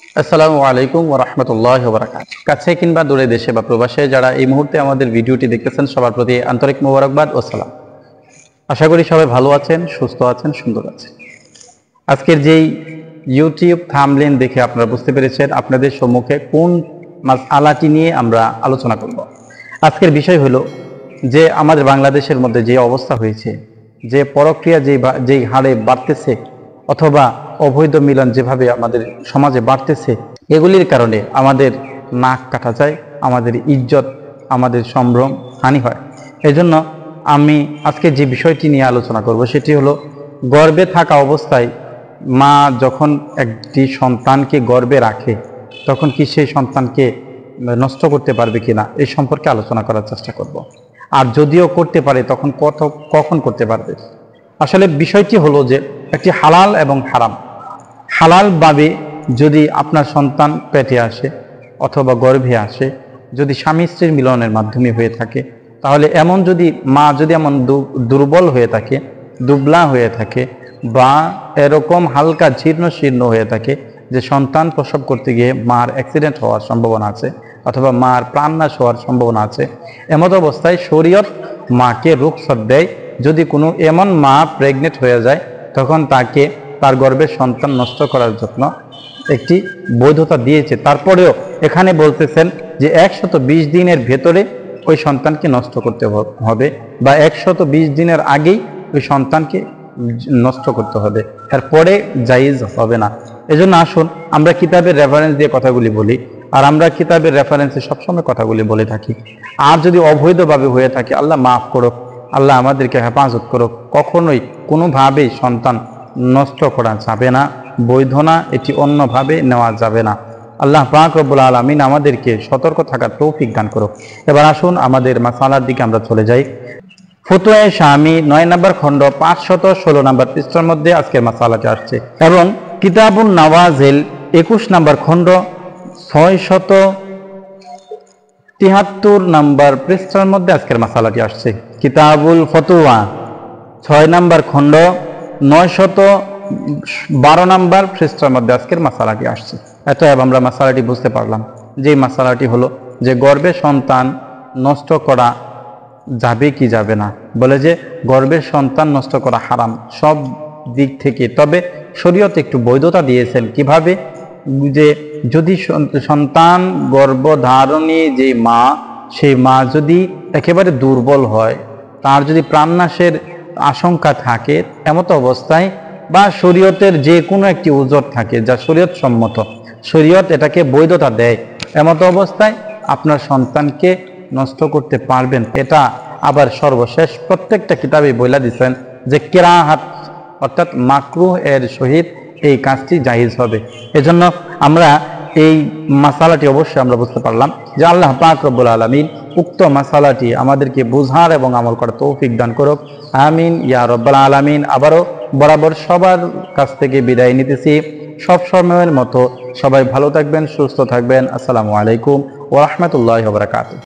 আসসালামু আলাইকুম ওয়া রাহমাতুল্লাহি ওয়া বারাকাতুহু। কাছে কিংবা দূরে দেশে বা প্রবাসে যারা এই মুহূর্তে আমাদের ভিডিওটি দেখতেছেন সবার প্রতি আন্তরিক মোবারকবাদ ও সালাম। আশা করি সবাই ভালো আছেন, সুস্থ আছেন, সুন্দর আছেন। আজকের যেই ইউটিউব থাম্বনেইল দেখে আপনারা বুঝতে পেরেছেন আপনাদের সম্মুখে কোন মাসআলাটি নিয়ে আমরা আলোচনা করব। আজকের বিষয় হলো যে আমাদের বাংলাদেশের মধ্যে যে অবস্থা হয়েছে, যে পরক্রিয়া যেই হারে বাড়তেছে অথবা অবৈধ মিলন যেভাবে আমাদের সমাজে বাড়তেছে, এগুলির কারণে আমাদের নাক কাটা যায়, আমাদের ইজ্জত, আমাদের সম্ভ্রম হানি হয়। এজন্য আমি আজকে যে বিষয়টি নিয়ে আলোচনা করব সেটি হলো গর্ভে থাকা অবস্থায় মা যখন একটি সন্তানকে গর্ভে রাখে তখন কি সেই সন্তানকে নষ্ট করতে পারবে কিনা এই সম্পর্কে আলোচনা করার চেষ্টা করব। আর যদিও করতে পারে তখন কখন করতে পারবে। আসলে বিষয়টি হলো যে একটি হালাল এবং হারাম। হালালভাবে যদি আপনার সন্তান পেটে আসে অথবা গর্ভে আসে, যদি স্বামী স্ত্রীর মিলনের মাধ্যমে হয়ে থাকে, তাহলে এমন যদি মা যদি এমন দুর্বল হয়ে থাকে, দুবলা হয়ে থাকে বা এরকম হালকা জীর্ণ শীর্ণ হয়ে থাকে যে সন্তান প্রসব করতে গিয়ে মার অ্যাক্সিডেন্ট হওয়ার সম্ভাবনা আছে অথবা মার প্রাণনাশ হওয়ার সম্ভাবনা আছে, এমত অবস্থায় শরীয়ত মাকে রুখসত দেয়। যদি কোনো এমন মা প্রেগনেন্ট হয়ে যায় তখন তাকে তার গর্ভের সন্তান নষ্ট করার জন্য একটি বৈধতা দিয়েছে। তারপরেও এখানে বলতেছেন যে 120 দিনের ভেতরে ওই সন্তানকে নষ্ট করতে হবে বা 120 দিনের আগেই ওই সন্তানকে নষ্ট করতে হবে, এরপরে জায়েজ হবে না। এজন্য আসুন আমরা কিতাবের রেফারেন্স দিয়ে কথাগুলি বলি, আর আমরা কিতাবের রেফারেন্সে সবসময় কথাগুলি বলে থাকি। আর যদি অবৈধভাবে হয়ে থাকে আল্লাহ মাফ করুক, আল্লাহ আমাদেরকে হেফাজত করুক। কখনোই কোনোভাবেই সন্তান নষ্ট করা যাবে না, বৈধ না, এটি অন্যভাবে নেওয়া যাবে না। আল্লাহ পাক রব্বুল আলামিন আমাদেরকে সতর্ক থাকার তৌফিক দান করুক। এবার আসুন আমাদের মাসালার দিকে আমরা চলে যাই। ফতোয়ায়ে শামি 9 নম্বর খণ্ড 516 নম্বর পৃষ্ঠার মধ্যে আজকের মাসালাটি আসছে এবং কিতাবুন নওয়াজিল 21 নম্বর খণ্ড 673 নম্বর পৃষ্ঠার মধ্যে আজকের মাসালাটি আসছে। কিতাবুল ফতোয়া 6 নম্বর খণ্ড 912 নম্বর পৃষ্ঠার মধ্যে আজকের মাসালাটি আসছে। এতএব আমরা মাসালাটি বুঝতে পারলাম যে মাসালাটি হলো যে গর্ভে সন্তান নষ্ট করা যাবে কি যাবে না। বলে যে গর্ভের সন্তান নষ্ট করা হারাম সব দিক থেকে, তবে শরীয়ত একটু বৈধতা দিয়েছেন। কিভাবে? যে যদি সন্তান গর্ভধারণী যে মা, সেই মা যদি একেবারে দুর্বল হয়, তার যদি প্রাণনাশের আশঙ্কা থাকে, এমত অবস্থায় বা শরীয়তের যে কোনো একটি উজর থাকে যা শরীয়ত সম্মত, শরীয়ত এটাকে বৈধতা দেয়, এমত অবস্থায় আপনার সন্তানকে নষ্ট করতে পারবেন। এটা আবার সর্বশেষ প্রত্যেকটা কিতাবে বইলা দিচ্ছেন যে কেরাহাত অর্থাৎ মাকরুহ এর সহিত এই কাজটি জায়েজ হবে। এজন্য আমরা এই মাসালাটি অবশ্যই আমরা বুঝতে পারলাম যে আল্লাহ পাক রব্বুল আলামিন উক্ত মাসালাটি আমাদেরকে বুঝার এবং আমল করার তৌফিক দান করুক। আমিন ইয়া রব্বাল আলামিন। আবারও বরাবর সবার কাছ থেকে বিদায় নিতেছি। সব সময়ের মতো সবাই ভালো থাকবেন, সুস্থ থাকবেন। আসসালামু আলাইকুম ওয়া রাহমাতুল্লাহি ওয়া বারাকাতুহু।